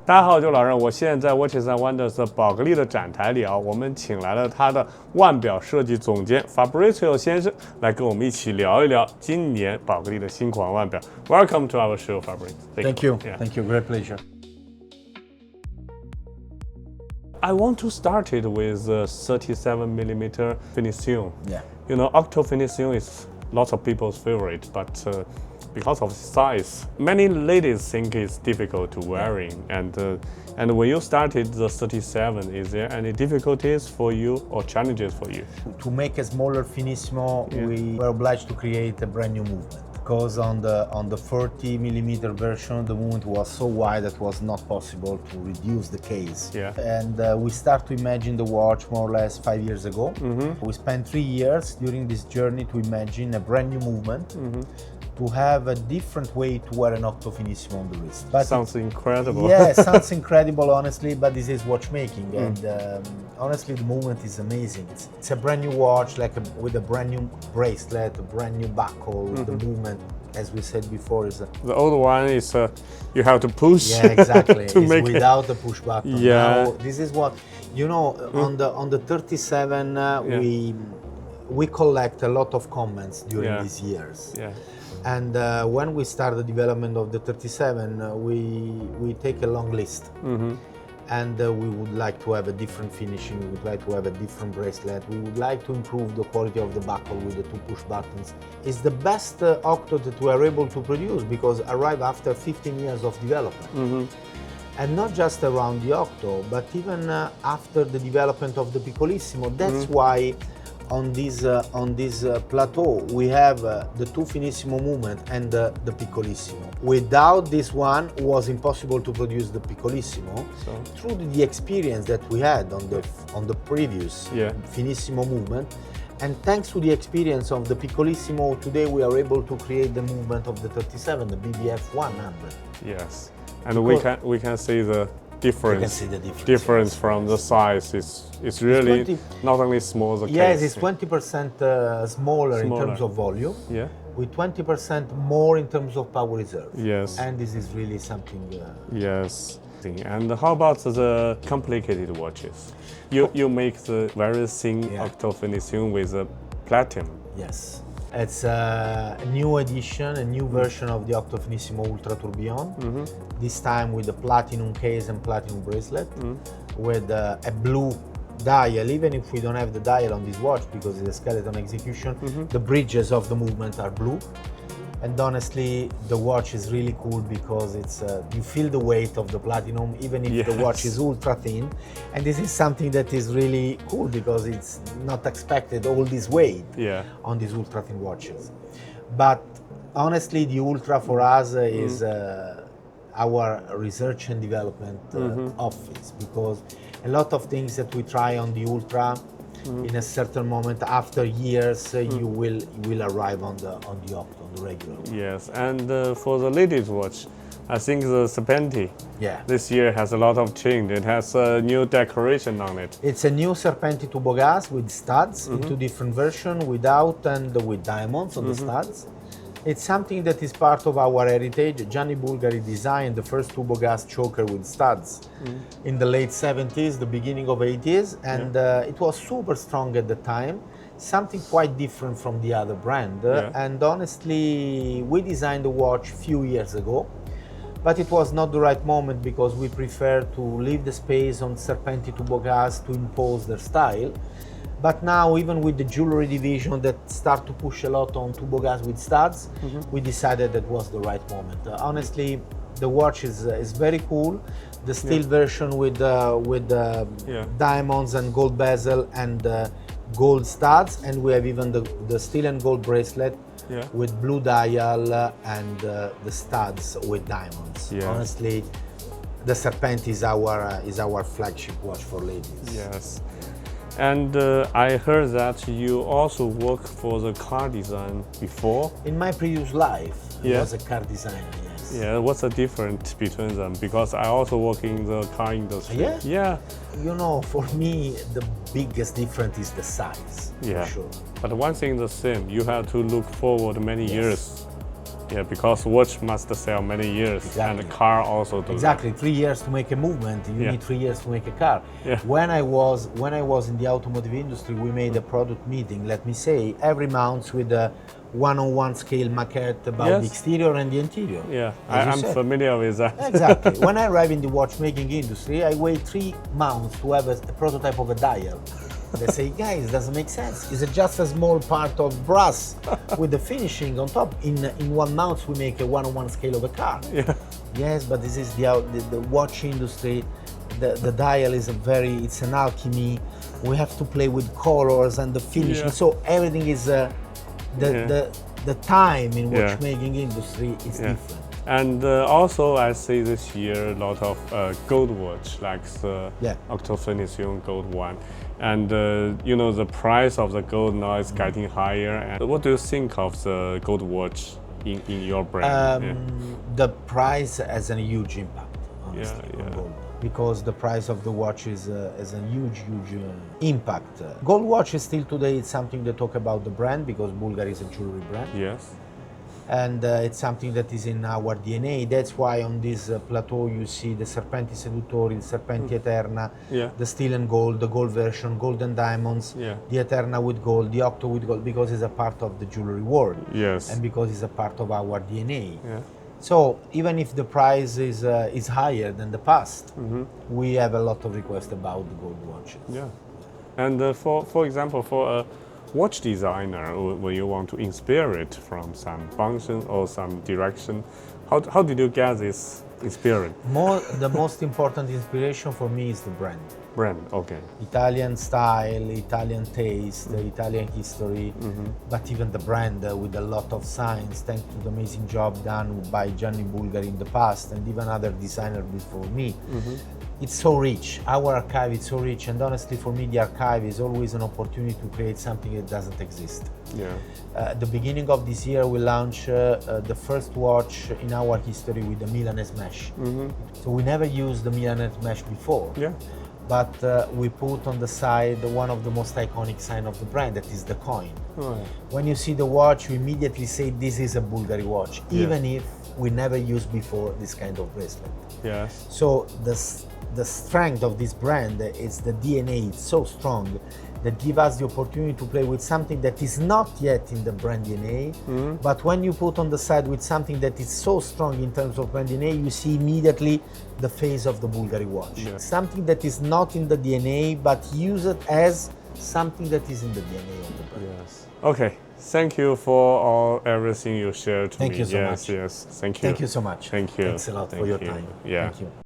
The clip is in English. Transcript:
大家好，我就老任，我现在在 Watches and Wonders 的宝格丽的展台里啊，我们请来了他的腕表设计总监 Fabrizio 先生来跟我们一起聊一聊今年宝格丽的新款腕表。Welcome to our show, Fabrizio. Thank you. Yeah. Thank you. Great pleasure. I want to start it with 37mm Finissimo. Yeah. You know, Octo Finissimo is lots of people's favorite, but because of size, many ladies think it's difficult to wearing. And when you started the 37, is there any difficulties for you or challenges for you? To make a smaller Finissimo, we were obliged to create a brand new movement. Because on the 40mm version, the movement was so wide that it was not possible to reduce the case. Yeah. And we start to imagine the watch more or less 5 years ago. We spent 3 years during this journey to imagine a brand new movement. To have a different way to wear an Octo Finissimo on the wrist. But sounds incredible. Yeah, sounds incredible, honestly, but this is watchmaking, and honestly, the movement is amazing. It's a brand new watch, with a brand new bracelet, a brand new buckle. The movement, as we said before, is the old one is you have to push. Yeah, exactly. to it's make without the push button. Yeah. Now, this is what on the 37 we collect a lot of comments during these years. Yeah. And when we start the development of the 37, we take a long list. And we would like to have a different finishing, we would like to have a different bracelet, we would like to improve the quality of the buckle with the 2 push buttons. It's the best Octo that we are able to produce because arrived after 15 years of development. And not just around the Octo, but even after the development of the Piccolissimo. That's why on this plateau we have the 2 Finissimo movement and the Piccolissimo. Without this one, it was impossible to produce the Piccolissimo. Through the experience that we had on the previous Finissimo movement, and thanks to the experience of the Piccolissimo, today we are able to create the movement of the 37, the BBF 100. Yes, and we can see the difference. You can see the difference from the size. It's really not only small the yes, case. it's 20% smaller in terms of volume. Yeah. With 20% more in terms of power reserve. Yes. And this is really something. Yes. And how about the complicated watches? You make the very thin Octo Finissimo with a platinum. Yes. It's a new edition, a new version of the Octo Finissimo Ultra Tourbillon. This time with a platinum case and platinum bracelet, with a blue dial. Even if we don't have the dial on this watch because it's a skeleton execution, the bridges of the movement are blue. And honestly, the watch is really cool because you feel the weight of the platinum even if the watch is ultra thin. And this is something that is really cool because it's not expected all this weight on these ultra thin watches. But honestly, the Ultra for us is our research and development office, because a lot of things that we try on the Ultra, in a certain moment, after years, you will arrive on the Octo, on the regular one. Yes, and for the ladies' watch, I think the Serpenti this year has a lot of change. It has a new decoration on it. It's a new Serpenti Tubogas with studs in 2 different versions, without and with diamonds on the studs. It's something that is part of our heritage. Gianni Bulgari designed the first Tubogas choker with studs in the late 70s, the beginning of 80s, and it was super strong at the time, something quite different from the other brand. And honestly, we designed the watch a few years ago, but it was not the right moment because we prefer to leave the space on Serpenti Tubogas to impose their style. But now, even with the jewelry division that start to push a lot on Tubogas with studs, we decided that was the right moment. Honestly, the watch is very cool. The steel version with diamonds and gold bezel and gold studs, and we have even the steel and gold bracelet with blue dial and the studs with diamonds. Honestly, the Serpenti is our flagship watch for ladies. Yes. And I heard that you also worked for the car design before. In my previous life, I was a car designer, yes. Yeah, what's the difference between them? Because I also work in the car industry. Yeah? Yeah. You know, for me, the biggest difference is the size, for sure. But one thing is the same, you have to look forward many years Yeah, because watch must sell many years, Exactly. and the car also do. Exactly, 3 years to make a movement. You Yeah. need 3 years to make a car. Yeah. When I was in the automotive industry, we made a product meeting. Let me say, every month with a one-on-one scale maquette about Yes. the exterior and the interior. That. Yeah, As you I'm said. familiar with that. Exactly. When I arrived in the watchmaking industry, I wait 3 months to have a prototype of a dial. They say, guys, doesn't make sense. It's just a small part of brass with the finishing on top. In 1 month, we make a one-on-one scale of a car. Yeah. Yes, but this is the watch industry. The dial is it's an alchemy. We have to play with colors and the finishing. Yeah. So everything is the time in Yeah. watchmaking industry is Yeah. different. And also, I see this year a lot of gold watch, like the Yeah. Octo Finissimo gold one. And you know, the price of the gold now is getting higher. And what do you think of the gold watch in your brand? The price has a huge impact, honestly, Yeah, on yeah. gold. Because the price of the watch is a huge impact. Gold watch is still today it's something to talk about the brand because Bulgari is a jewelry brand. Yes. And it's something that is in our DNA. That's why on this plateau you see the Serpenti Seduttori, the Serpenti Eterna, Yeah. the steel and gold, the gold version, gold and diamonds, Yeah. the Eterna with gold, the Octo with gold, because it's a part of the jewelry world. Yes. And because it's a part of our DNA. Yeah. So even if the price is higher than the past, Mm-hmm. we have a lot of requests about the gold watches. Yeah. And for example, for a watch designer, when you want to inspire it from some function or some direction, how did you get this inspiration? The most important inspiration for me is the brand. Brand, okay. Italian style, Italian taste, Italian history, but even the brand with a lot of science, thanks to the amazing job done by Gianni Bulgari in the past and even other designers before me. It's so rich. Our archive is so rich, and honestly, for me, the archive is always an opportunity to create something that doesn't exist. Yeah. At the beginning of this year, we launched the first watch in our history with the Milanese mesh. So we never used the Milanese mesh before. Yeah. But we put on the side one of the most iconic sign of the brand, that is the coin. Right. When you see the watch, you immediately say this is a Bulgari watch, even if we never used before this kind of bracelet. Yes. So the strength of this brand is the DNA. It's so strong that give us the opportunity to play with something that is not yet in the brand DNA. But when you put on the side with something that is so strong in terms of brand DNA, you see immediately the face of the Bulgari watch. Yeah. Something that is not in the DNA, but use it as something that is in the DNA of the brand. Yes. Okay. Thank you for everything you shared to Thank me. you so yes, much. Yes. Thank you. Thank you so much. Thank you. Thanks a lot for Thank your you. time. Yeah. Thank you.